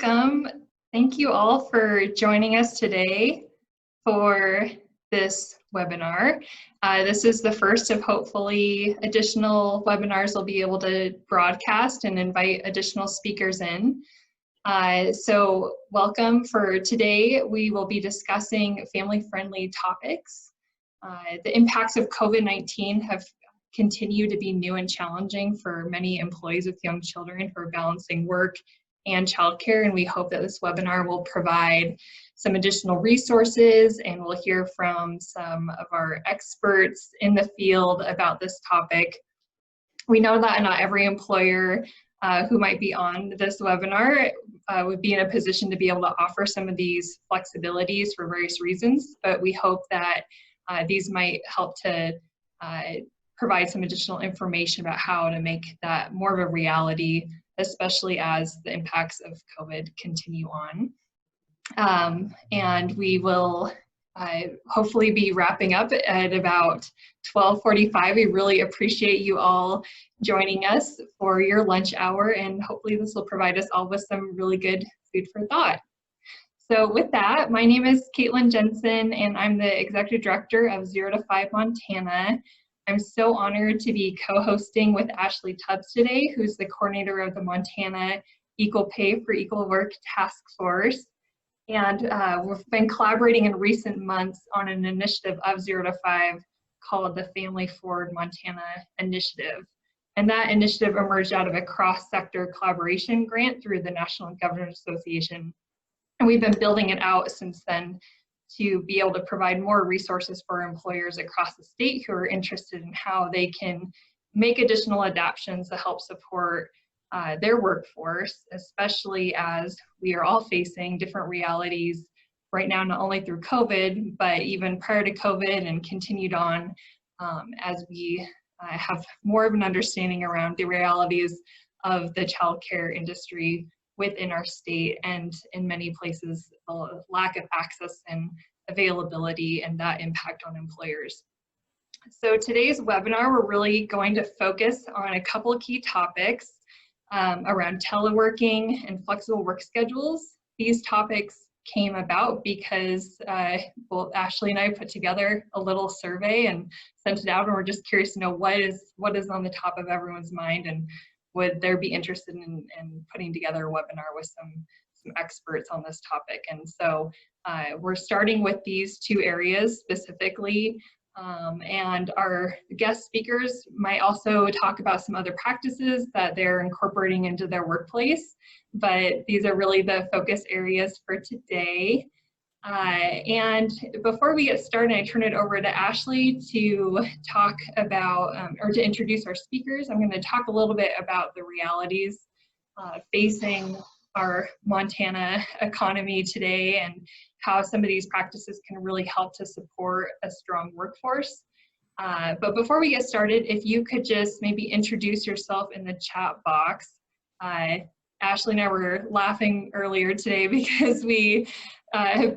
welcome. Thank you all for joining us today for this webinar. This is the first of hopefully additional webinars we'll be able to broadcast and invite additional speakers in. So welcome. For today, we will be discussing family-friendly topics. The impacts of COVID-19 have continued to be new and challenging for many employees with young children who are balancing work and childcare, and we hope that this webinar will provide some additional resources, and we'll hear from some of our experts in the field about this topic. We know that not every employer who might be on this webinar would be in a position to be able to offer some of these flexibilities for various reasons, but we hope that these might help to provide some additional information about how to make that more of a reality, especially as the impacts of COVID continue on. And we will hopefully be wrapping up at about 12:45. We really appreciate you all joining us for your lunch hour, and hopefully this will provide us all with some really good food for thought. So with that, my name is Caitlin Jensen, and I'm the Executive Director of 0 to 5 Montana. I'm so honored to be co-hosting with Ashley Tubbs today, who's the coordinator of the Montana Equal Pay for Equal Work Task Force. And we've been collaborating in recent months on an initiative of 0 to 5 called the Family Forward Montana Initiative. And that initiative emerged out of a cross-sector collaboration grant through the National Governors Association. And we've been building it out since then to be able to provide more resources for employers across the state who are interested in how they can make additional adaptations to help support their workforce, especially as we are all facing different realities right now, not only through COVID, but even prior to COVID and continued on as we have more of an understanding around the realities of the childcare industry within our state, and in many places, the lack of access and availability and that impact on employers. So today's webinar, we're really going to focus on a couple of key topics around teleworking and flexible work schedules. These topics came about because well, Ashley and I put together a little survey and sent it out, and we're just curious to know what is on the top of everyone's mind, and would there be interested in putting together a webinar with some experts on this topic. And so we're starting with these two areas specifically, and our guest speakers might also talk about some other practices that they're incorporating into their workplace, but these are really the focus areas for today. And before we get started, I turn it over to Ashley to talk about, or to introduce our speakers. I'm going to talk a little bit about the realities facing our Montana economy today and how some of these practices can really help to support a strong workforce. But before we get started, if you could just maybe introduce yourself in the chat box. Ashley and I were laughing earlier today because we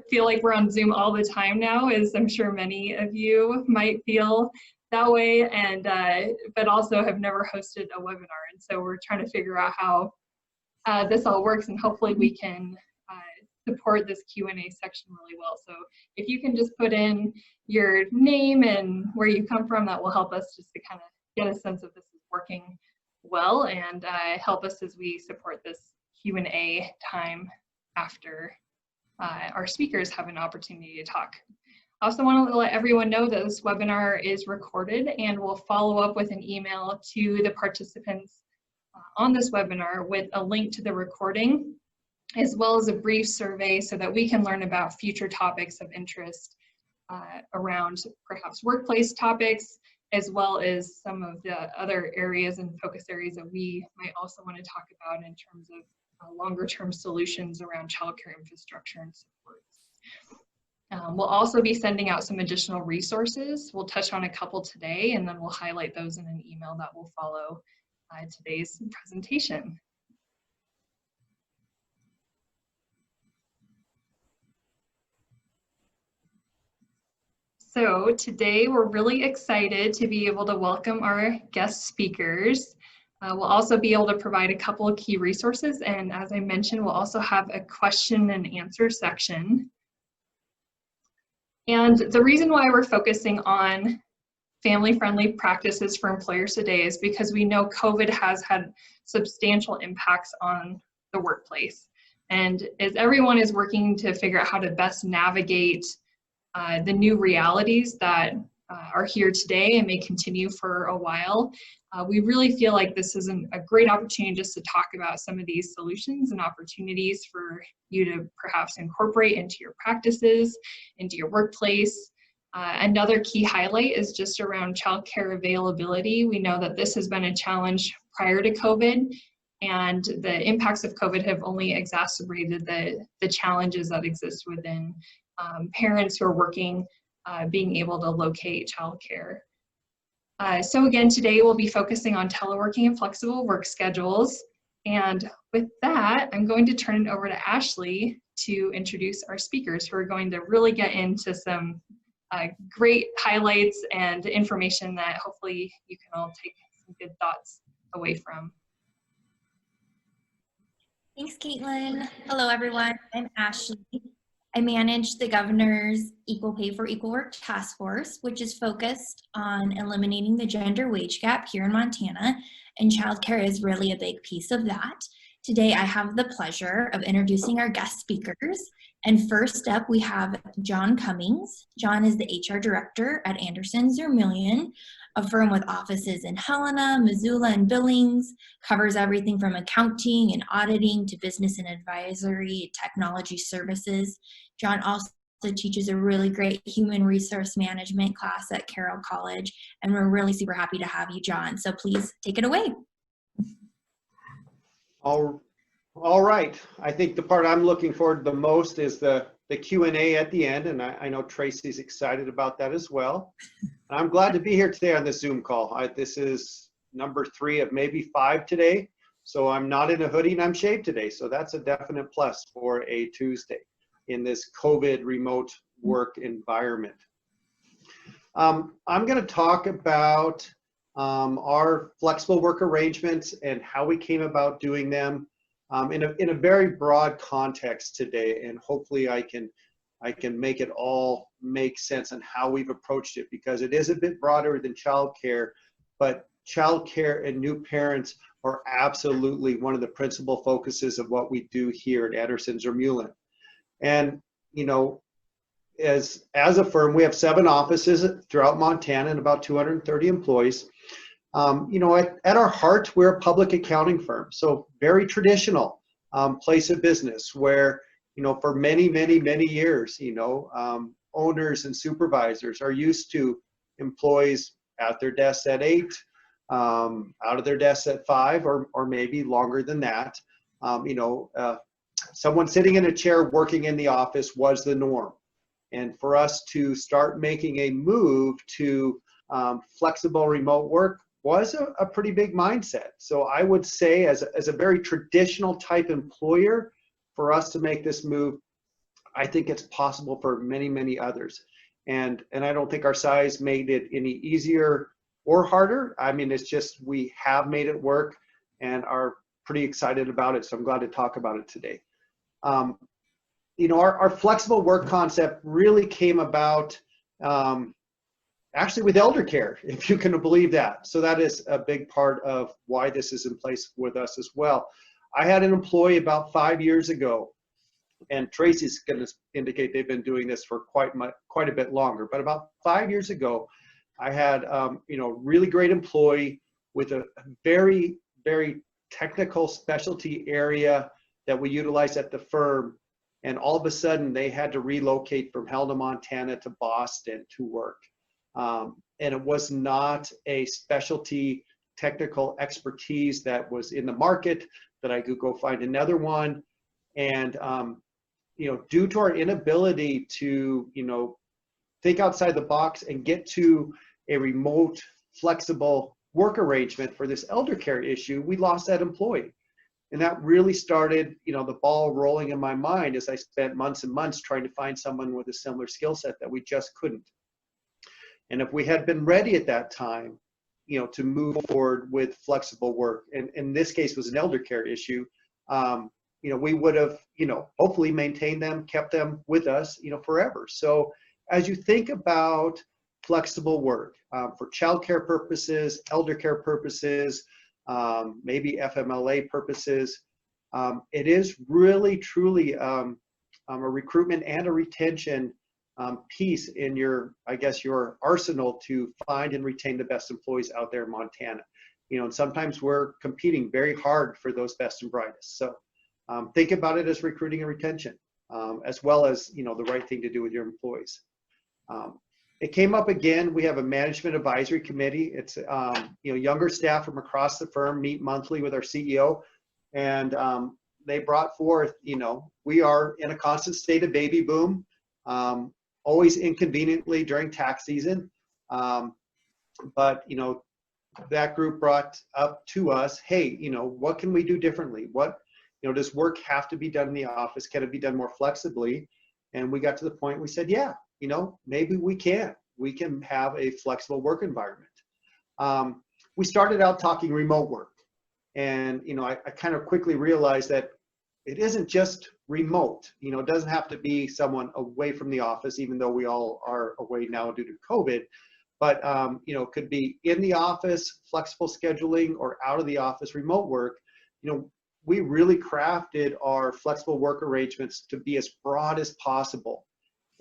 feel like we're on Zoom all the time now, as I'm sure many of you might feel that way, and but also have never hosted a webinar. And so we're trying to figure out how this all works, and hopefully we can support this Q&A section really well. So if you can just put in your name and where you come from, that will help us just to kind of get a sense of this is working well, and help us as we support this Q&A time after our speakers have an opportunity to talk. I also want to let everyone know that this webinar is recorded, and we'll follow up with an email to the participants on this webinar with a link to the recording, as well as a brief survey so that we can learn about future topics of interest around perhaps workplace topics, as well as some of the other areas and focus areas that we might also want to talk about in terms of longer term solutions around childcare infrastructure and supports. We'll also be sending out some additional resources. We'll touch on a couple today, and then we'll highlight those in an email that will follow today's presentation. So today we're really excited to be able to welcome our guest speakers. We'll also be able to provide a couple of key resources, and as I mentioned, we'll also have a question and answer section. And the reason why we're focusing on family-friendly practices for employers today is because we know COVID has had substantial impacts on the workplace. And as everyone is working to figure out how to best navigate the new realities that are here today and may continue for a while, we really feel like this is a great opportunity just to talk about some of these solutions and opportunities for you to perhaps incorporate into your practices, into your workplace. Another key highlight is just around childcare availability. We know that this has been a challenge prior to COVID, and the impacts of COVID have only exacerbated the challenges that exist within parents who are working, being able to locate childcare. So again, today we'll be focusing on teleworking and flexible work schedules. And with that, I'm going to turn it over to Ashley to introduce our speakers who are going to really get into some great highlights and information that hopefully you can all take some good thoughts away from. Thanks, Caitlin. Hello, everyone. I'm Ashley. I manage the governor's Equal Pay for Equal Work Task Force, which is focused on eliminating the gender wage gap here in Montana, and childcare is really a big piece of that. Today, I have the pleasure of introducing our guest speakers. And first up, we have John Cummings. John is the HR director at Anderson ZurMuehlen, a firm with offices in Helena, Missoula, and Billings, covers everything from accounting and auditing to business and advisory, technology services. John also teaches a really great human resource management class at Carroll College, and we're really super happy to have you, John. So please take it away. All right. I think the part I'm looking forward to the most is the Q&A at the end, and I know Traci's excited about that as well. I'm glad to be here today on this Zoom call. This is number 3 of maybe 5 today, so I'm not in a hoodie and I'm shaved today, so that's a definite plus for a Tuesday in this COVID remote work environment. I'm going to talk about our flexible work arrangements and how we came about doing them in a very broad context today, and hopefully I can make it all make sense on how we've approached it, because it is a bit broader than childcare, but childcare and new parents are absolutely one of the principal focuses of what we do here at Anderson ZurMuehlen. And you know, as a firm, we have 7 offices throughout Montana and about 230 employees. You know, at our heart, we're a public accounting firm, so very traditional place of business where, you know, for many years, you know, owners and supervisors are used to employees at their desks at 8, out of their desks at 5, or maybe longer than that. You know, someone sitting in a chair working in the office was the norm. And for us to start making a move to flexible remote work was a pretty big mindset. So I would say as a very traditional type employer, for us to make this move, I think it's possible for many others. And I don't think our size made it any easier or harder. I mean, it's just we have made it work and are pretty excited about it. So I'm glad to talk about it today. You know, our flexible work concept really came about actually with elder care, if you can believe that. So that is a big part of why this is in place with us as well. I had an employee about 5 years ago, and Traci's going to indicate they've been doing this for quite a bit longer, but about 5 years ago, I had you know, really great employee with a very technical specialty area that we utilize at the firm, and all of a sudden they had to relocate from Helena, Montana to Boston to work. And it was not a specialty technical expertise that was in the market that I could go find another one. And, you know, due to our inability to, you know, think outside the box and get to a remote, flexible work arrangement for this elder care issue, we lost that employee. And that really started, you know, the ball rolling in my mind as I spent months and months trying to find someone with a similar skill set that we just couldn't. And if we had been ready at that time, to move forward with flexible work, and in this case was an elder care issue, we would have, hopefully maintained them, kept them with us, forever. So as you think about flexible work for childcare purposes, elder care purposes, maybe FMLA purposes, it is really, truly a recruitment and a retention piece in your arsenal to find and retain the best employees out there in Montana. And sometimes we're competing very hard for those best and brightest. So think about it as recruiting and retention, as well as, the right thing to do with your employees. It came up again. We have a management advisory committee. It's, younger staff from across the firm meet monthly with our CEO, and they brought forth, we are in a constant state of baby boom, always inconveniently during tax season. But, that group brought up to us, hey, what can we do differently? What, does work have to be done in the office? Can it be done more flexibly? And we got to the point we said, yeah, maybe we can have a flexible work environment. We started out talking remote work, and, I kind of quickly realized that it isn't just remote. It doesn't have to be someone away from the office, even though we all are away now due to COVID. But, it could be in the office, flexible scheduling, or out of the office remote work. We really crafted our flexible work arrangements to be as broad as possible.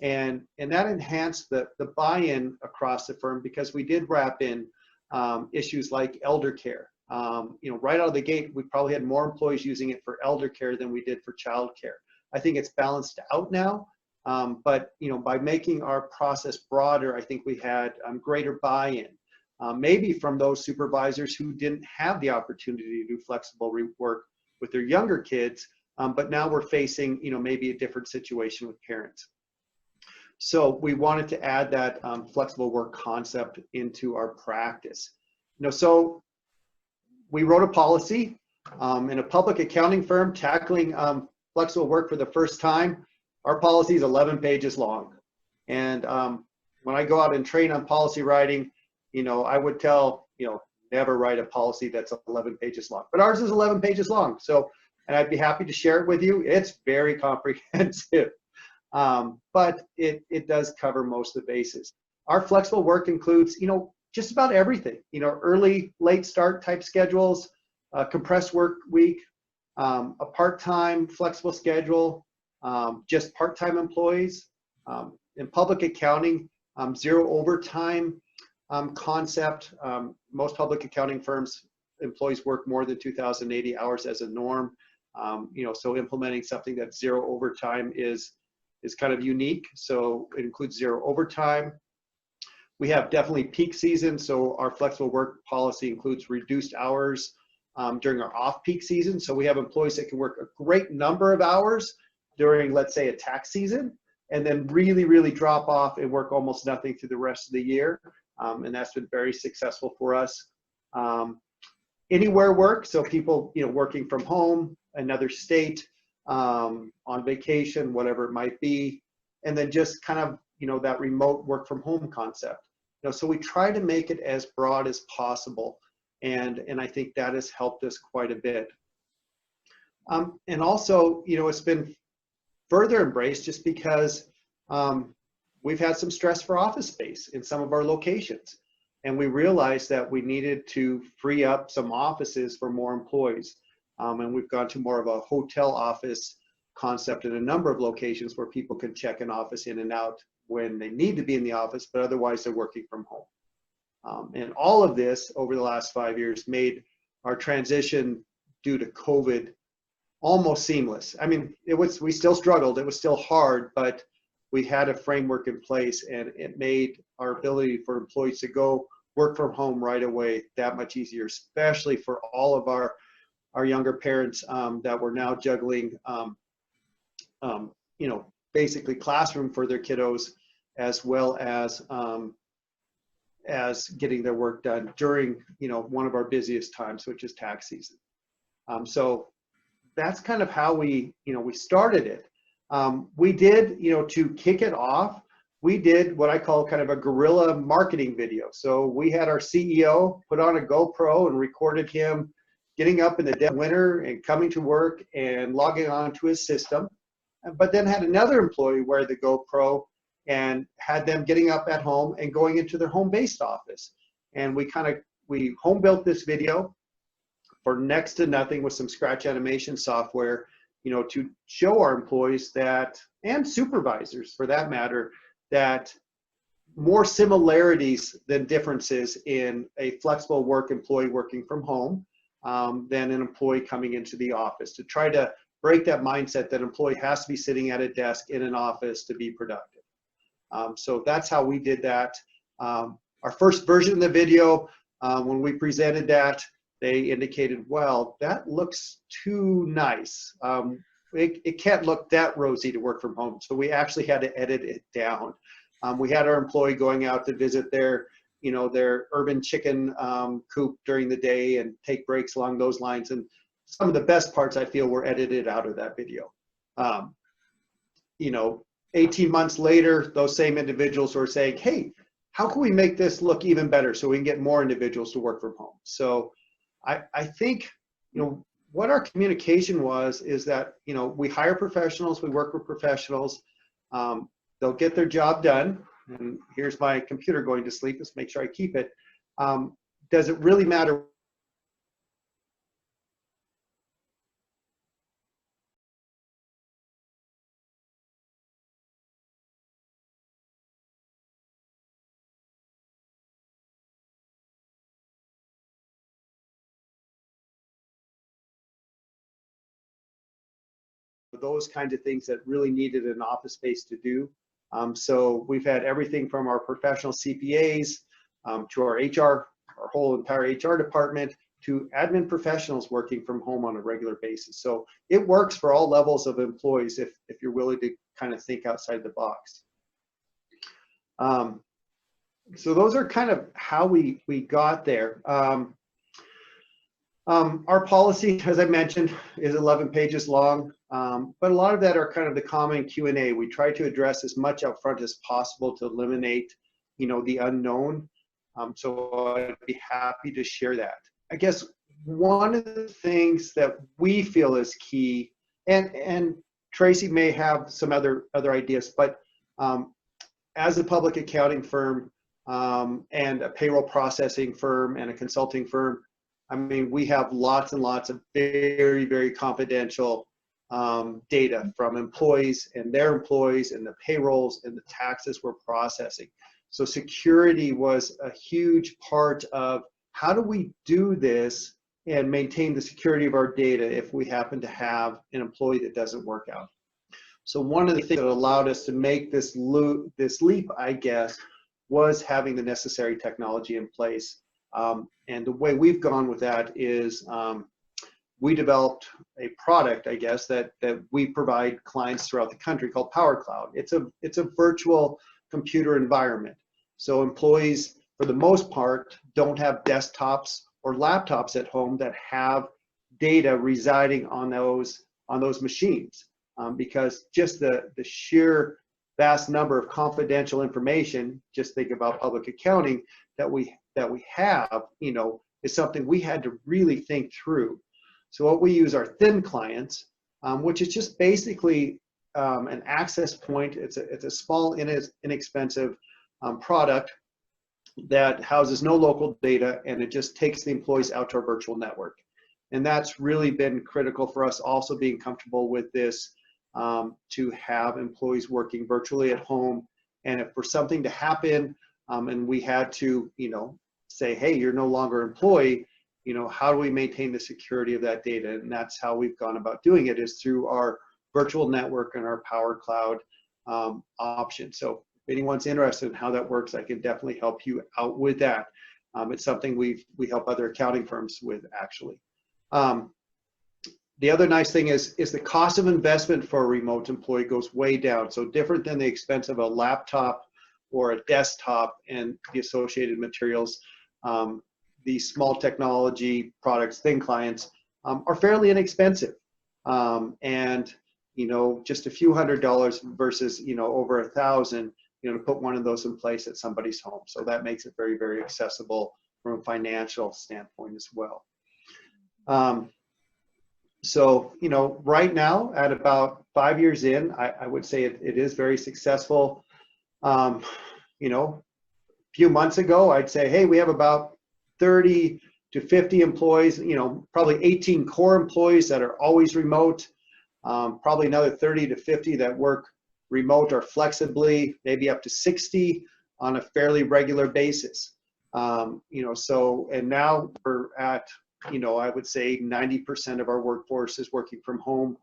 And that enhanced the buy-in across the firm, because we did wrap in issues like elder care. Right out of the gate, we probably had more employees using it for elder care than we did for childcare. I think it's balanced out now, but by making our process broader, I think we had greater buy-in, maybe from those supervisors who didn't have the opportunity to do flexible work with their younger kids, but now we're facing maybe a different situation with parents. So we wanted to add that flexible work concept into our practice. So we wrote a policy in a public accounting firm tackling flexible work for the first time. Our policy is 11 pages long. And when I go out and train on policy writing, I would tell, never write a policy that's 11 pages long. But ours is 11 pages long. So, and I'd be happy to share it with you. It's very comprehensive. But it does cover most of the bases. Our flexible work includes, just about everything, early, late start type schedules, compressed work week, a part-time flexible schedule, just part-time employees. In public accounting, zero overtime concept. Most public accounting firms, employees work more than 2,080 hours as a norm. So implementing something that's zero overtime is kind of unique. So it includes zero overtime. We have definitely peak season. So our flexible work policy includes reduced hours during our off-peak season. So we have employees that can work a great number of hours during, let's say, a tax season, and then really, really drop off and work almost nothing through the rest of the year. And that's been very successful for us. Anywhere work, so people, working from home, another state, on vacation, whatever it might be, and then just kind of, that remote work from home concept. So we try to make it as broad as possible, and I think that has helped us quite a bit. And also, it's been further embraced just because we've had some stress for office space in some of our locations, and we realized that we needed to free up some offices for more employees. And we've gone to more of a hotel office concept in a number of locations where people can check an office in and out when they need to be in the office, but otherwise they're working from home. And all of this over the last 5 years made our transition due to COVID almost seamless. I mean, we still struggled, it was still hard, but we had a framework in place, and it made our ability for employees to go work from home right away that much easier, especially for all of our younger parents that were now juggling, basically classroom for their kiddos, as well as getting their work done during, one of our busiest times, which is tax season. So that's kind of how we started it. We did, to kick it off, we did what I call kind of a guerrilla marketing video. So we had our CEO put on a GoPro and recorded him getting up in the dead of winter and coming to work and logging on to his system, but then had another employee wear the GoPro and had them getting up at home and going into their home-based office. And we home built this video for next to nothing with some scratch animation software, to show our employees that, and supervisors for that matter, that more similarities than differences in a flexible work employee working from home than an employee coming into the office, to try to break that mindset that employee has to be sitting at a desk in an office to be productive. So that's how we did that. Our first version of the video, when we presented that, they indicated, well, that looks too nice. It can't look that rosy to work from home. So we actually had to edit it down. We had our employee going out to visit their urban chicken coop during the day and take breaks along those lines. And some of the best parts, I feel, were edited out of that video. 18 months later, those same individuals were saying, hey, how can we make this look even better so we can get more individuals to work from home? So I think, what our communication is that, we hire professionals, we work with professionals, they'll get their job done. And here's my computer going to sleep. Let's make sure I keep it. Does it really matter? Those kinds of things that really needed an office space to do. So we've had everything from our professional CPAs to our HR, our whole entire HR department, to admin professionals working from home on a regular basis. So it works for all levels of employees if you're willing to kind of think outside the box. So those are kind of how we got there. Our policy, as I mentioned, is 11 pages long, but a lot of that are kind of the common Q&A. We try to address as much upfront as possible to eliminate, the unknown. So I'd be happy to share that. I guess one of the things that we feel is key, and Traci may have some other ideas, but as a public accounting firm and a payroll processing firm and a consulting firm, I mean, we have lots and lots of very, very confidential data from employees and their employees and the payrolls and the taxes we're processing. So security was a huge part of how do we do this and maintain the security of our data if we happen to have an employee that doesn't work out. So one of the things that allowed us to make this leap, I guess, was having the necessary technology in place. And the way we've gone with that is we developed a product, I guess, that we provide clients throughout the country called Power Cloud. It's a virtual computer environment. So employees, for the most part, don't have desktops or laptops at home that have data residing on those machines, because just the sheer vast number of confidential information, just think about public accounting, that we have, is something we had to really think through. So what we use are thin clients, which is just basically an access point. It's a small, inexpensive product that houses no local data, and it just takes the employees out to our virtual network. And that's really been critical for us, also being comfortable with this, to have employees working virtually at home. And if for something to happen, and we had to, say, hey, you're no longer an employee, how do we maintain the security of that data? And that's how we've gone about doing it, is through our virtual network and our Power Cloud option. So if anyone's interested in how that works, I can definitely help you out with that. It's something we help other accounting firms with, actually. The other nice thing is the cost of investment for a remote employee goes way down. So different than the expense of a laptop or a desktop and the associated materials, these small technology products, thin clients, are fairly inexpensive. And, just a few $100s versus, over $1,000 to put one of those in place at somebody's home. So that makes it very, very accessible from a financial standpoint as well. So, right now at about 5 years in, I would say it is very successful. A few months ago, I'd say, hey, we have about 30 to 50 employees, probably 18 core employees that are always remote, probably another 30 to 50 that work remote or flexibly, maybe up to 60 on a fairly regular basis. And now we're at, I would say 90% of our workforce is working from home,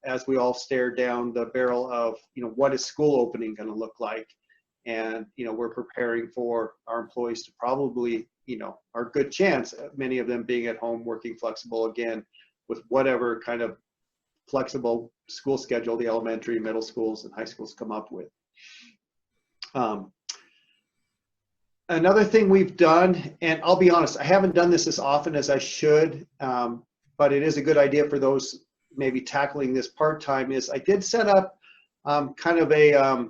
as we all stare down the barrel of, what is school opening going to look like? And, we're preparing for our employees to probably, our good chance, many of them being at home working flexible again with whatever kind of flexible school schedule the elementary, middle schools, and high schools come up with. Another thing we've done, and I'll be honest, I haven't done this as often as I should, but it is a good idea for those maybe tackling this part-time, is I did set up kind of a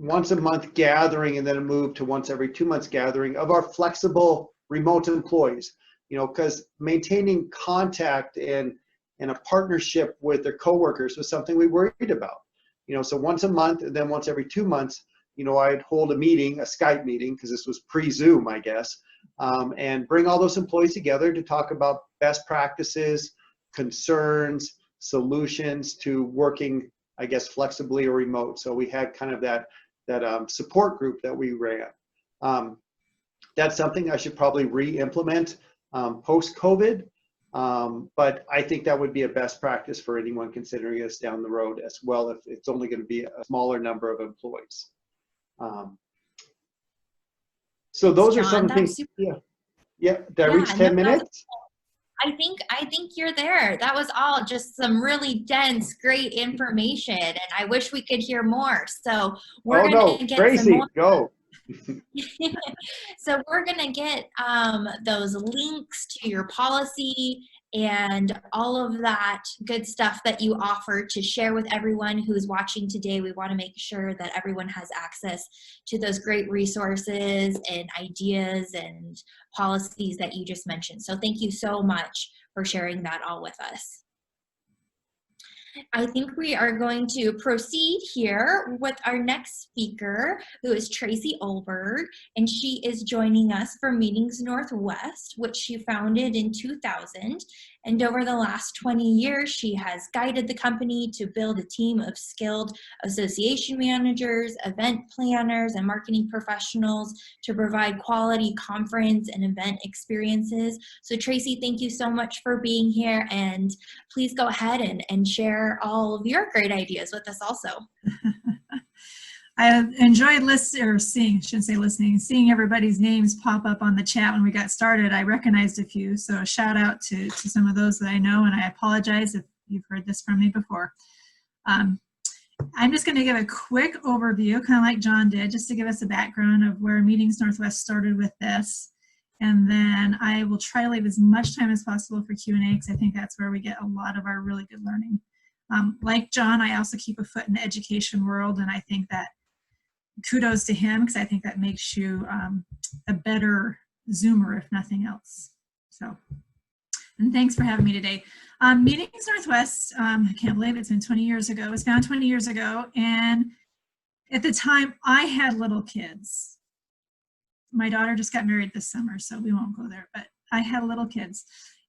once a month gathering, and then a move to once every 2 months gathering of our flexible remote employees, because maintaining contact and a partnership with their coworkers was something we worried about. So once a month, and then once every 2 months, I'd hold a meeting, a Skype meeting, because this was pre-Zoom, I guess, and bring all those employees together to talk about best practices, concerns, solutions to working, I guess, flexibly or remote. So we had kind of that support group that we ran. That's something I should probably re-implement post-COVID, but I think that would be a best practice for anyone considering this down the road as well, if it's only going to be a smaller number of employees. So those are some things. Yeah. Did I reach 10 minutes? I think you're there. That was all just some really dense, great information, and I wish we could hear more. So we're going to get Traci, some more. Go. So we're going to get those links to your policy and all of that good stuff that you offer to share with everyone who's watching today. We want to make sure that everyone has access to those great resources and ideas and policies that you just mentioned. So thank you so much for sharing that all with us. I think we are going to proceed here with our next speaker, who is Traci Ulberg, and she is joining us from Meetings Northwest, which she founded in 2000. And over the last 20 years, she has guided the company to build a team of skilled association managers, event planners, and marketing professionals to provide quality conference and event experiences. So Traci, thank you so much for being here, and please go ahead and share all of your great ideas with us also. I enjoyed seeing everybody's names pop up on the chat when we got started. I recognized a few, so a shout out to some of those that I know, and I apologize if you've heard this from me before. I'm just going to give a quick overview, kind of like John did, just to give us a background of where Meetings Northwest started with this. And then I will try to leave as much time as possible for Q&A, because I think that's where we get a lot of our really good learning. Like John, I also keep a foot in the education world, and I think that kudos to him, because I think that makes you a better Zoomer, if nothing else. So, and thanks for having me today. Meetings Northwest, I can't believe it's been 20 years ago. It was founded 20 years ago, and at the time I had little kids. My daughter just got married this summer, so we won't go there, but I had little kids.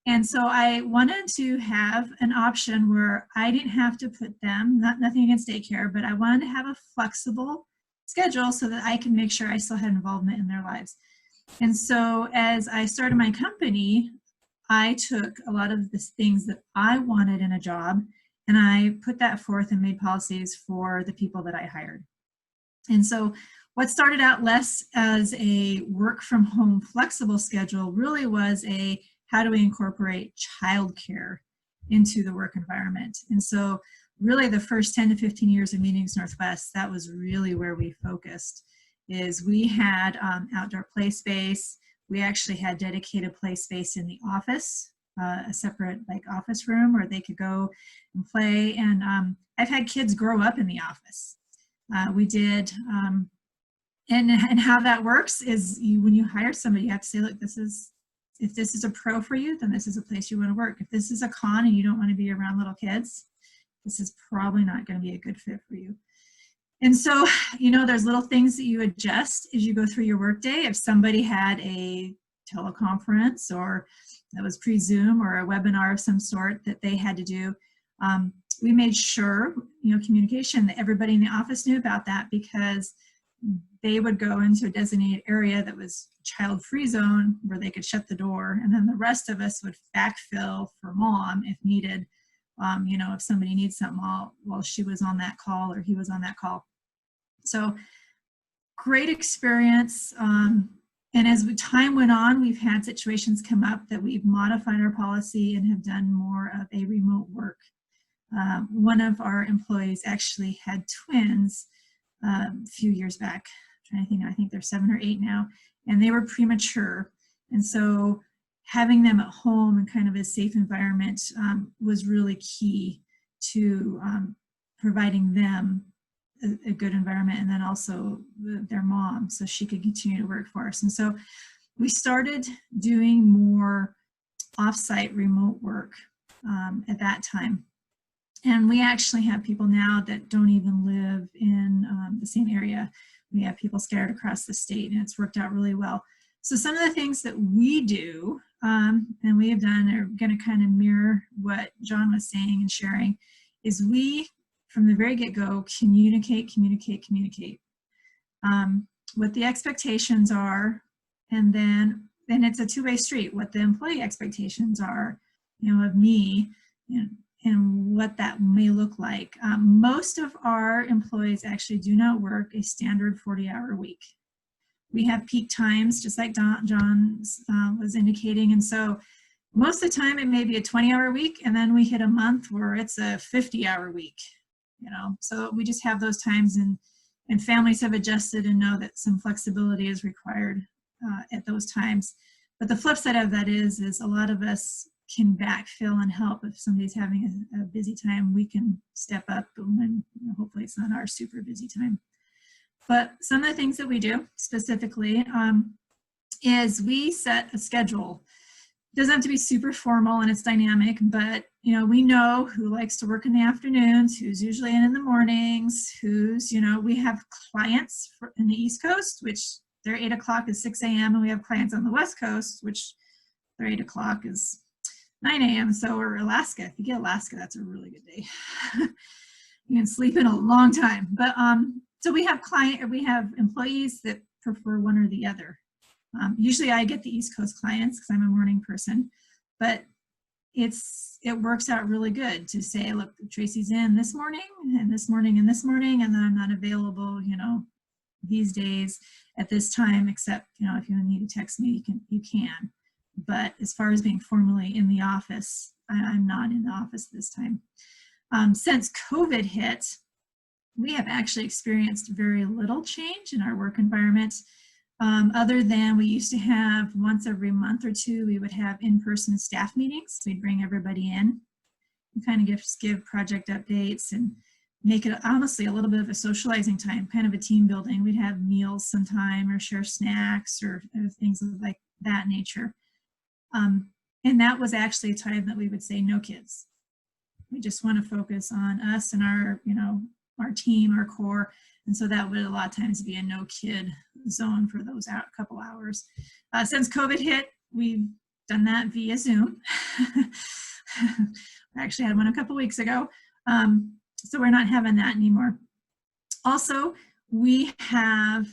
And so I wanted to have an option where I didn't have to put them, nothing against daycare, but I wanted to have a flexible schedule so that I can make sure I still had involvement in their lives. And so as I started my company, I took a lot of the things that I wanted in a job, and I put that forth and made policies for the people that I hired. And so what started out less as a work from home flexible schedule really was a how do we incorporate childcare into the work environment. And so really the first 10 to 15 years of Meetings Northwest, that was really where we focused. Is we had outdoor play space. We actually had dedicated play space in the office, a separate office room where they could go and play. And I've had kids grow up in the office. We did, and how that works is when you hire somebody, you have to say, look, if this is a pro for you, then this is a place you want to work. If this is a con and you don't want to be around little kids, this is probably not going to be a good fit for you. And so, there's little things that you adjust as you go through your workday. If somebody had a teleconference or that was pre-Zoom or a webinar of some sort that they had to do, we made sure, communication, that everybody in the office knew about that, because they would go into a designated area that was child-free zone where they could shut the door, and then the rest of us would backfill for mom if needed, if somebody needs something while she was on that call or he was on that call. So great experience. And as time went on, we've had situations come up that we've modified our policy and have done more of a remote work. One of our employees actually had twins a few years back. I'm trying to think, I think they're 7 or 8 now, and they were premature. And so having them at home in kind of a safe environment was really key to providing them a good environment, and then also their mom, so she could continue to work for us. And so we started doing more off-site remote work at that time. And we actually have people now that don't even live in the same area. We have people scattered across the state, and it's worked out really well. So some of the things that we do and we have done are going to kind of mirror what John was saying and sharing, is we, from the very get-go, communicate what the expectations are, and then it's a two-way street, what the employee expectations are, of me, and what that may look like. Most of our employees actually do not work a standard 40-hour week. We have peak times, just like John was indicating, and so most of the time it may be a 20-hour week, and then we hit a month where it's a 50-hour week. So we just have those times, and families have adjusted and know that some flexibility is required at those times. But the flip side of that is a lot of us can backfill and help. If somebody's having a busy time, we can step up when hopefully it's not our super busy time. But some of the things that we do specifically is we set a schedule. It doesn't have to be super formal and it's dynamic, but we know who likes to work in the afternoons, who's usually in the mornings, who's, we have clients in the East Coast, which their 8 o'clock is 6 a.m. and we have clients on the West Coast, which their 8 o'clock is 9 a.m. So, or Alaska, if you get Alaska, that's a really good day. You can sleep in a long time. But so we have employees that prefer one or the other. Usually I get the East Coast clients because I'm a morning person, but it works out really good to say, look, Traci's in this morning and this morning and this morning, and then I'm not available, these days at this time, except, if you need to text me, you can. But as far as being formally in the office, I'm not in the office this time. Since COVID hit, we have actually experienced very little change in our work environment. Other than we used to have once every month or two, we would have in-person staff meetings. We'd bring everybody in and kind of give project updates and make it honestly a little bit of a socializing time, kind of a team building. We'd have meals sometime or share snacks or things of like that nature. And that was actually a time that we would say no kids. We just want to focus on us and our, our team, our core. And so that would a lot of times be a no kid zone for those couple hours. Since COVID hit, we've done that via Zoom. I actually had one a couple weeks ago. So we're not having that anymore. Also, we have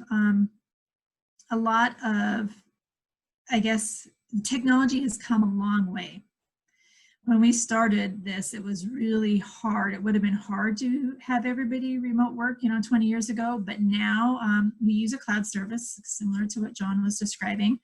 a lot of, technology has come a long way. When we started this, it was really hard. It would have been hard to have everybody remote work, 20 years ago, but now we use a cloud service similar to what John was describing,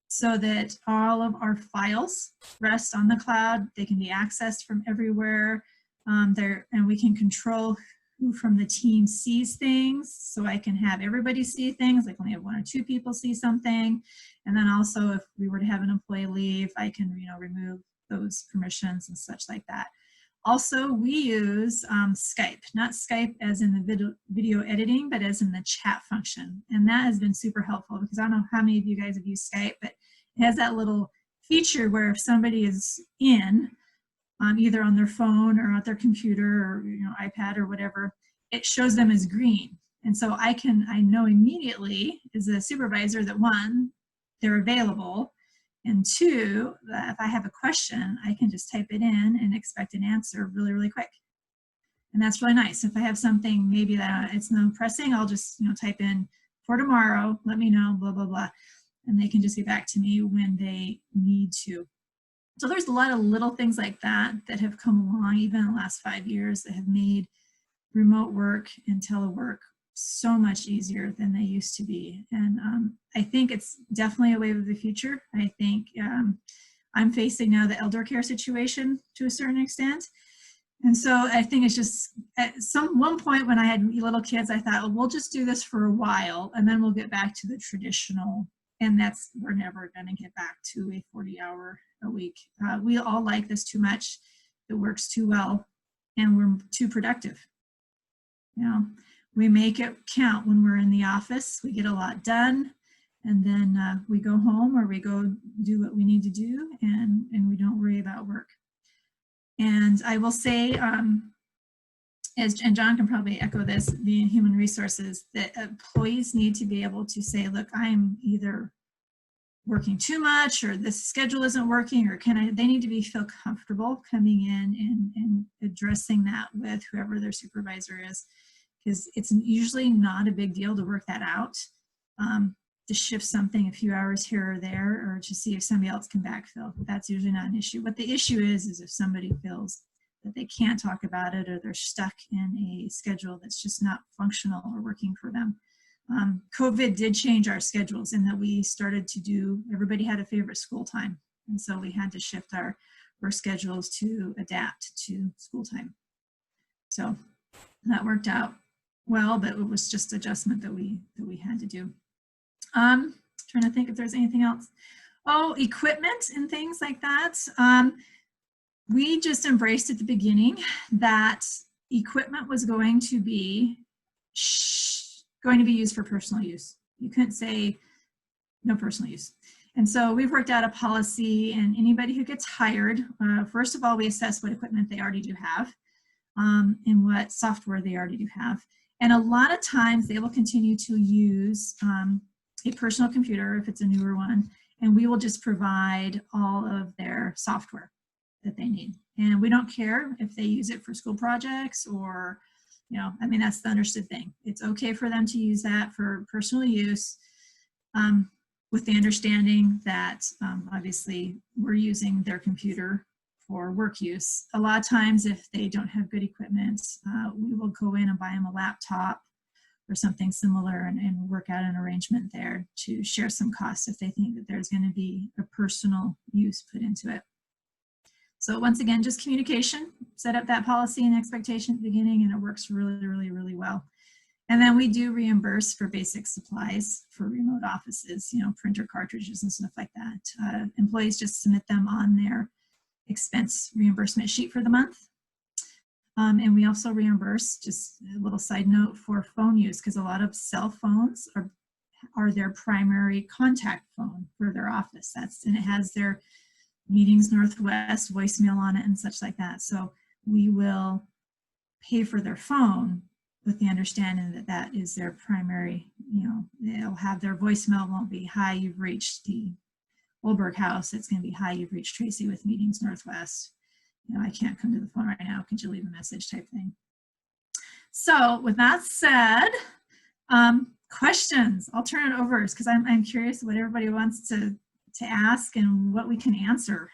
so that all of our files rest on the cloud. They can be accessed from everywhere, and we can control who from the team sees things. So I can have everybody see things, like only have 1 or 2 people see something. And then also if we were to have an employee leave, I can remove those permissions and such like that. Also, we use Skype, not Skype as in the video editing, but as in the chat function. And that has been super helpful because I don't know how many of you guys have used Skype, but it has that little feature where if somebody is in, either on their phone or at their computer or iPad or whatever, it shows them as green. And so I know immediately as a supervisor that one, they're available, and two, that if I have a question, I can just type it in and expect an answer really, really quick. And that's really nice. If I have something maybe that it's no pressing, I'll just type in for tomorrow, let me know, blah, blah, blah. And they can just get back to me when they need to. So there's a lot of little things like that that have come along even in the last 5 years that have made remote work and telework so much easier than they used to be. And I think it's definitely a wave of the future. I think I'm facing now the elder care situation to a certain extent. And so I think it's just at one point when I had little kids, I thought, well, we'll just do this for a while and then we'll get back to the traditional. And we're never going to get back to a 40-hour a week. We all like this too much. It works too well and we're too productive. We make it count when we're in the office. We get a lot done, and then we go home or we go do what we need to do, and we don't worry about work. And I will say, and John can probably echo this, being human resources, that employees need to be able to say, look, I'm either working too much or this schedule isn't working, or they need to feel comfortable coming in and addressing that with whoever their supervisor is. Because it's usually not a big deal to work that out, to shift something a few hours here or there, or to see if somebody else can backfill. That's usually not an issue. What the issue is if somebody feels that they can't talk about it or they're stuck in a schedule that's just not functional or working for them. COVID did change our schedules in that we started to everybody had a favorite school time. And so we had to shift our schedules to adapt to school time. So that worked out well, but it was just adjustment that we had to do. Trying to think if there's anything else. Oh, equipment and things like that. We just embraced at the beginning that equipment was going to be used for personal use. You couldn't say no personal use. And so we've worked out a policy, and anybody who gets hired, first of all, we assess what equipment they already do have and what software they already do have. And a lot of times they will continue to use a personal computer if it's a newer one, and we will just provide all of their software that they need. And we don't care if they use it for school projects or, that's the understood thing. It's okay for them to use that for personal use, with the understanding that obviously we're using their computer for work use. A lot of times if they don't have good equipment, we will go in and buy them a laptop or something similar and work out an arrangement there to share some costs if they think that there's going to be a personal use put into it. So once again, just communication, set up that policy and expectation at the beginning, and it works really, really, really well. And then we do reimburse for basic supplies for remote offices, printer cartridges and stuff like that. Employees just submit them on their expense reimbursement sheet for the month. And we also reimburse, just a little side note, for phone use, because a lot of cell phones are their primary contact phone for their office. And it has their Meetings Northwest voicemail on it and such like that. So we will pay for their phone with the understanding that that is their primary, they'll have their voicemail won't be, hi, you've reached the Ulberg house. It's going to be, hi, you've reached Traci with Meetings Northwest. I can't come to the phone right now. Could you leave a message type thing? So with that said, questions, I'll turn it over because I'm curious what everybody wants to ask and what we can answer.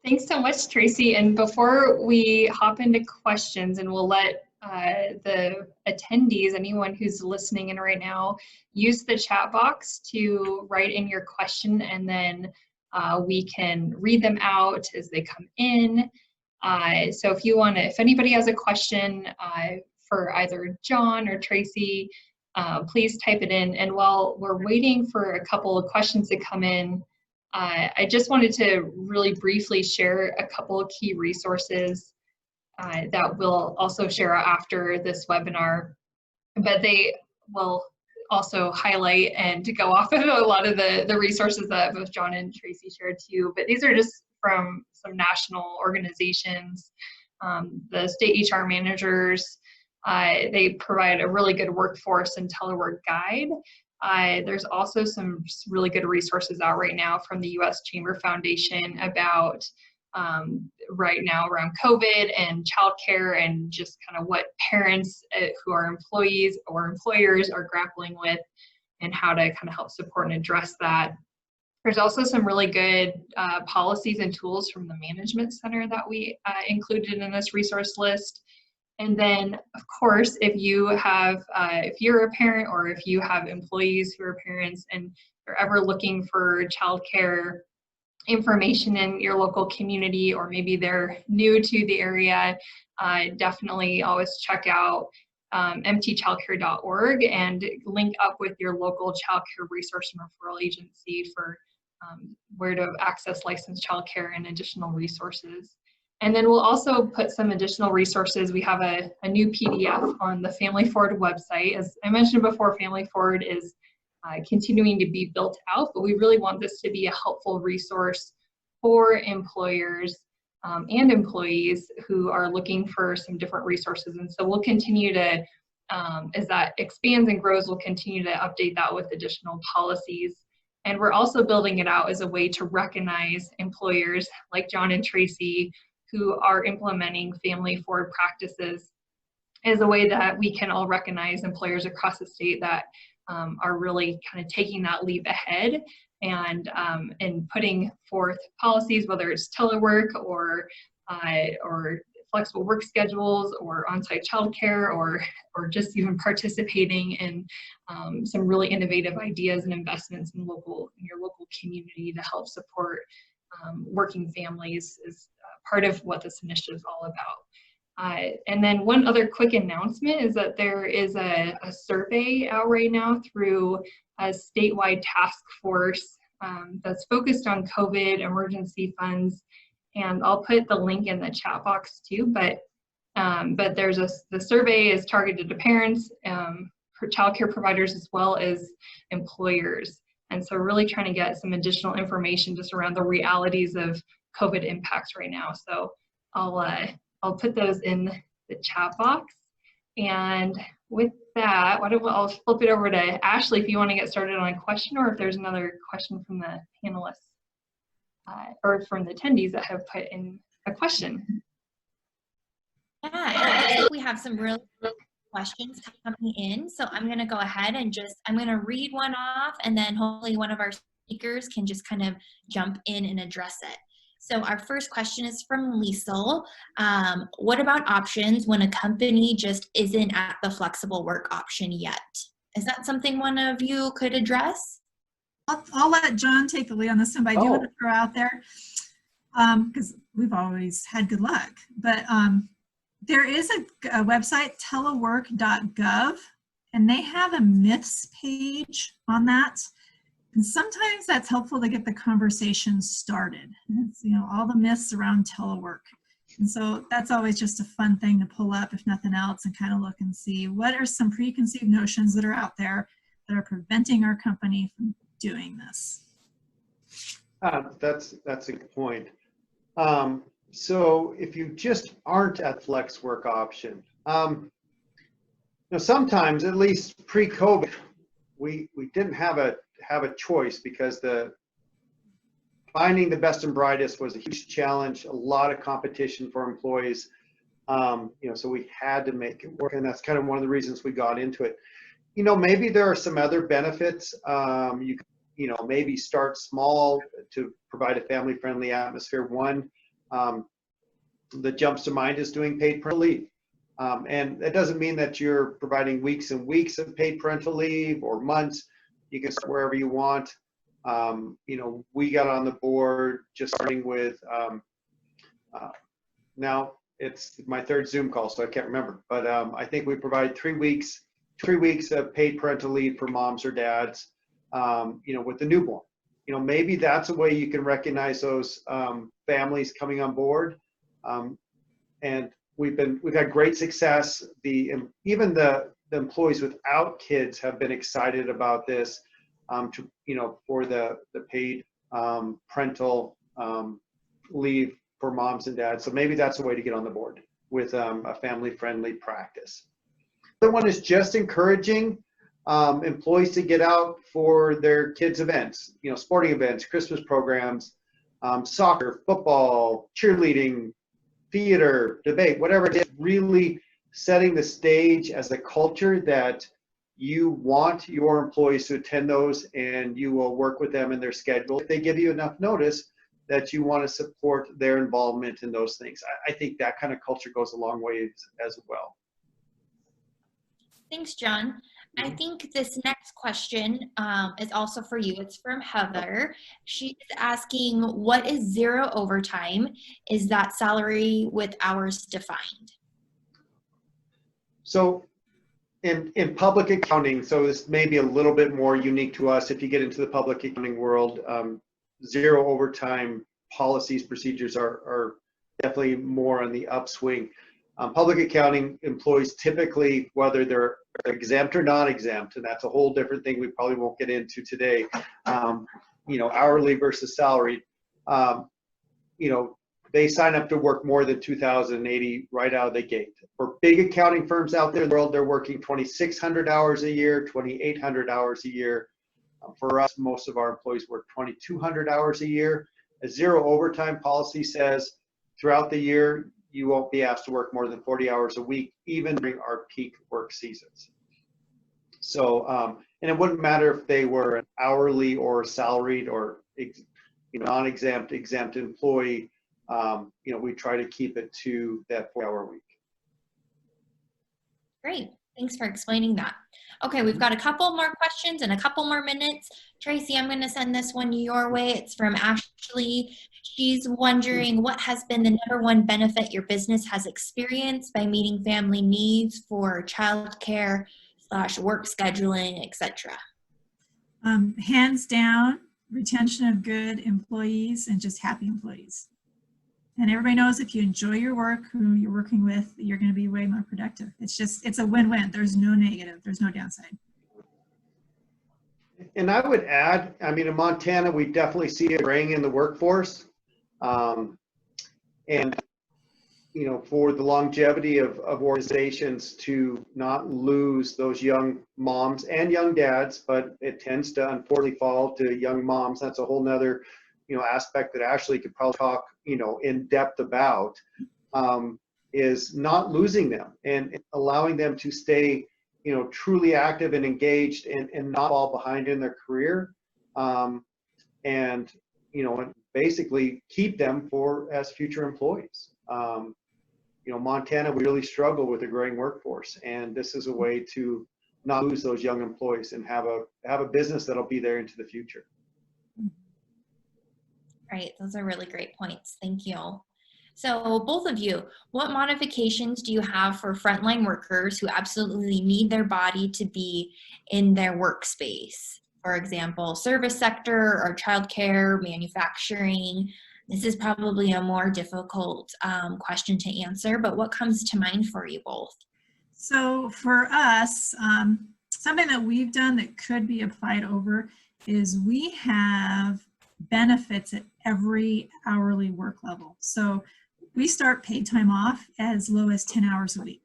Thanks so much, Traci. And before we hop into questions, and we'll let the attendees, anyone who's listening in right now, use the chat box to write in your question, and then we can read them out as they come in. So if anybody has a question for either John or Traci, please type it in. And while we're waiting for a couple of questions to come in, I just wanted to really briefly share a couple of key resources that we'll also share after this webinar, but they will also highlight and to go off of a lot of the resources that both John and Traci shared too. But these are just from some national organizations. The state HR managers, they provide a really good workforce and telework guide. There's also some really good resources out right now from the U.S. Chamber Foundation about right now around COVID and childcare and just kind of what parents who are employees or employers are grappling with and how to kind of help support and address that. There's also some really good policies and tools from the Management Center that we included in this resource list. And then, of course, if you're a parent or if you have employees who are parents and they're ever looking for childcare information in your local community, or maybe they're new to the area, definitely always check out mtchildcare.org and link up with your local childcare resource and referral agency for where to access licensed childcare and additional resources. And then we'll also put some additional resources. We have a new PDF on the Family Forward website. As I mentioned before, Family Forward is continuing to be built out, but we really want this to be a helpful resource for employers and employees who are looking for some different resources. And so we'll continue to, as that expands and grows, we'll continue to update that with additional policies. And we're also building it out as a way to recognize employers like John and Traci who are implementing family forward practices as a way that we can all recognize employers across the state that are really kind of taking that leap ahead and putting forth policies, whether it's telework or flexible work schedules or on-site childcare or just even participating in some really innovative ideas and investments in your local community to help support working families is part of what this initiative is all about. And then one other quick announcement is that there is a survey out right now through a statewide task force that's focused on COVID emergency funds. And I'll put the link in the chat box too, but the survey is targeted to parents, for childcare providers, as well as employers. And so really trying to get some additional information just around the realities of COVID impacts right now. So I'll put those in the chat box. And with that, I'll flip it over to Ashley if you want to get started on a question, or if there's another question from the panelists or from the attendees that have put in a question. Yeah, it looks like we have some really good questions coming in. So I'm going to go ahead and I'm going to read one off, and then hopefully one of our speakers can just kind of jump in and address it. So our first question is from Liesel. What about options when a company just isn't at the flexible work option yet? Is that something one of you could address? I'll let John take the lead on this one, but I do want to throw out there, because we've always had good luck, but there is a website, telework.gov, and they have a myths page on that. And sometimes that's helpful to get the conversation started. It's, all the myths around telework. And so that's always just a fun thing to pull up, if nothing else, and kind of look and see what are some preconceived notions that are out there that are preventing our company from doing this. That's a good point. So if you just aren't at flex work option, sometimes, at least pre-COVID, we didn't have a choice, because finding the best and brightest was a huge challenge, a lot of competition for employees. So we had to make it work, and that's kind of one of the reasons we got into it. Maybe there are some other benefits. You maybe start small to provide a family-friendly atmosphere. One that jumps to mind is doing paid parental leave. And that doesn't mean that you're providing weeks and weeks of paid parental leave or months. You can start wherever you want. We got on the board just starting with, now it's my third Zoom call, so I can't remember, but I think we provide 3 weeks of paid parental leave for moms or dads, with the newborn. maybe that's a way you can recognize those families coming on board. And we've had great success. Even the employees without kids have been excited about this, for the paid parental leave for moms and dads. So maybe that's a way to get on the board with a family-friendly practice. The other one is just encouraging employees to get out for their kids' events, sporting events, Christmas programs, soccer, football, cheerleading, theater, debate, whatever it is, really setting the stage as a culture that you want your employees to attend those, and you will work with them in their schedule. If they give you enough notice that you want to support their involvement in those things. I think that kind of culture goes a long way as well. Thanks, John. I think this next question is also for you. It's from Heather. She's asking, what is zero overtime? Is that salary with hours defined? So in public accounting, so this may be a little bit more unique to us if you get into the public accounting world. Zero overtime policies, procedures are definitely more on the upswing. Public accounting employees typically, whether they're exempt or non-exempt, and that's a whole different thing we probably won't get into today, hourly versus salaried, they sign up to work more than 2,080 right out of the gate. For big accounting firms out there in the world, they're working 2,600 hours a year, 2,800 hours a year. For us, most of our employees work 2,200 hours a year. A zero overtime policy says throughout the year, you won't be asked to work more than 40 hours a week, even during our peak work seasons. So, and it wouldn't matter if they were an hourly or salaried or non-exempt, exempt employee. We try to keep it to that 4-hour week. Great. Thanks for explaining that. Okay, we've got a couple more questions and a couple more minutes. Traci, I'm going to send this one your way. It's from Ashley. She's wondering, what has been the #1 benefit your business has experienced by meeting family needs for childcare / work scheduling, etc.? Hands down, retention of good employees and just happy employees. And everybody knows if you enjoy your work, who you're working with, you're going to be way more productive. It's a win-win. There's no negative. There's no downside. And I would add, in Montana, we definitely see it graying in the workforce. For the longevity of organizations to not lose those young moms and young dads, but it tends to unfortunately fall to young moms. That's a whole nother aspect that Ashley could probably talk, in depth about, is not losing them and allowing them to stay, truly active and engaged and not fall behind in their career. And basically keep them as future employees. Montana, we really struggle with a growing workforce, and this is a way to not lose those young employees and have a business that'll be there into the future. Right, those are really great points. Thank you. So both of you, what modifications do you have for frontline workers who absolutely need their body to be in their workspace? For example, service sector or childcare, manufacturing. This is probably a more difficult question to answer, but what comes to mind for you both? So for us, something that we've done that could be applied over is we have benefits at every hourly work level. So we start paid time off as low as 10 hours a week.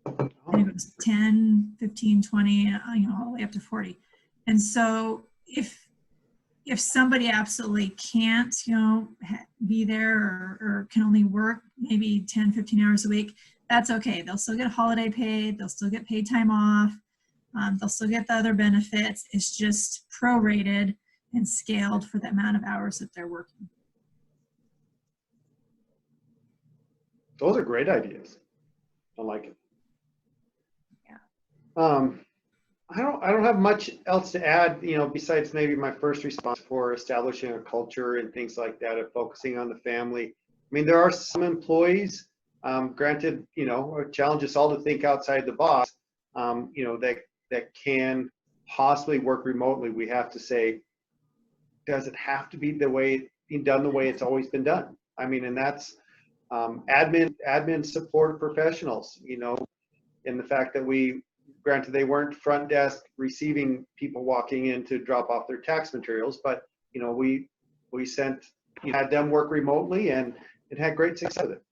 And it goes 10, 15, 20, all the way up to 40. And so if somebody absolutely can't, be there or can only work maybe 10, 15 hours a week, that's okay. They'll still get holiday paid. They'll still get paid time off. They'll still get the other benefits. It's just prorated and scaled for the amount of hours that they're working. Those are great ideas. I like it. Yeah. I don't have much else to add, besides maybe my first response for establishing a culture and things like that, of focusing on the family. There are some employees, granted, challenge us all to think outside the box, that can possibly work remotely. We have to say, does it have to be being done the way it's always been done? I mean, and that's admin support professionals, you know, in the fact that granted they weren't front desk receiving people walking in to drop off their tax materials, but you know, we had them work remotely and it had great success with it.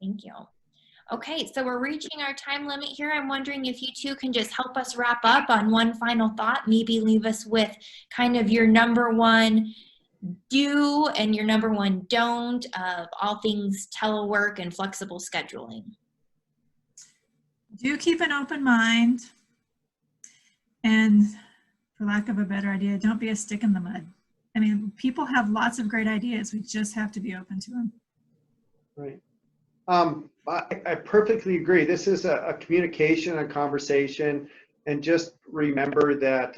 Thank you. Okay, so we're reaching our time limit here. I'm wondering if you two can just help us wrap up on one final thought, maybe leave us with kind of your number one do and your number one don't of all things telework and flexible scheduling. Do keep an open mind, and for lack of a better idea, don't be a stick in the mud. I mean, people have lots of great ideas. We just have to be open to them. Right. I perfectly agree. This is a communication, a conversation, and just remember that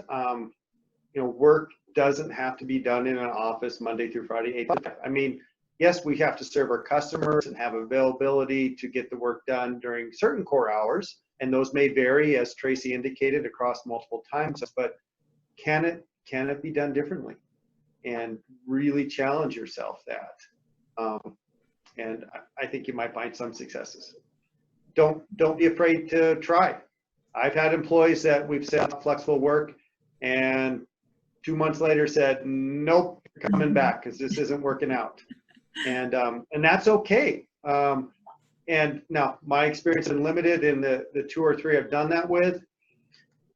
you know, work doesn't have to be done in an office Monday through Friday, 8 to 5. I mean, yes, we have to serve our customers and have availability to get the work done during certain core hours, and those may vary, as Traci indicated, across multiple times. But can it be done differently? And really challenge yourself that. And I think you might find some successes. Don't be afraid to try. I've had employees that we've set up flexible work and 2 months later said, nope, you're coming back because this isn't working out. And that's okay. And now my experience is limited in the 2 or 3 I've done that with.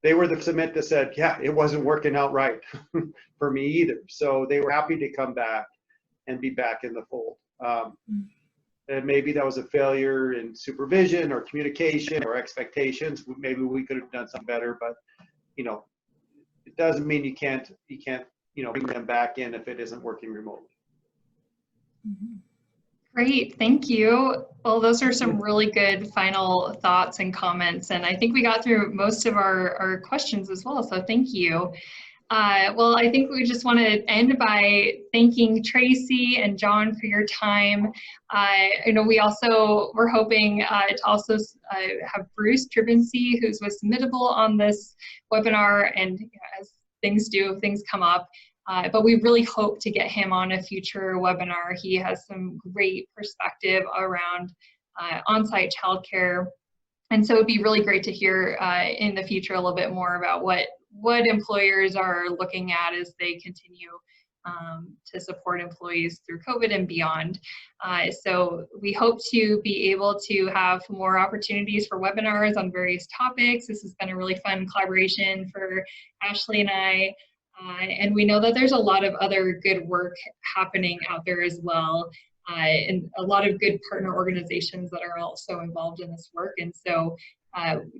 They were the submit that said, yeah, it wasn't working out right for me either. So they were happy to come back and be back in the fold. And maybe that was a failure in supervision or communication or expectations. Maybe we could have done something better, but you know, it doesn't mean you can't, you know, bring them back in if it isn't working remotely. Great, thank you. Well, those are some really good final thoughts and comments, and I think we got through most of our questions as well, so thank you. Well, I think we just want to end by thanking Traci and John for your time. You know, we're hoping to also have Bruce Tribency, who was submittable on this webinar, and you know, as things come up. But we really hope to get him on a future webinar. He has some great perspective around on-site childcare. And so it'd be really great to hear in the future a little bit more about what employers are looking at as they continue to support employees through COVID and beyond. So we hope to be able to have more opportunities for webinars on various topics. This has been a really fun collaboration for Ashley and I. And we know that there's a lot of other good work happening out there as well. And a lot of good partner organizations that are also involved in this work. And so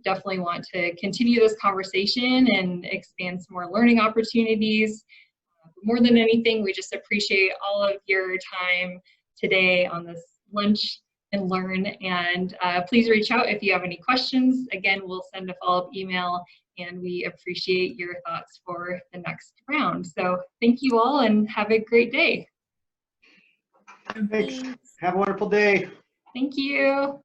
definitely want to continue this conversation and expand some more learning opportunities. More than anything, we just appreciate all of your time today on this Lunch and Learn. And please reach out if you have any questions. Again, we'll send a follow-up email, and we appreciate your thoughts for the next round. So thank you all and have a great day. Thanks. Have a wonderful day. Thank you.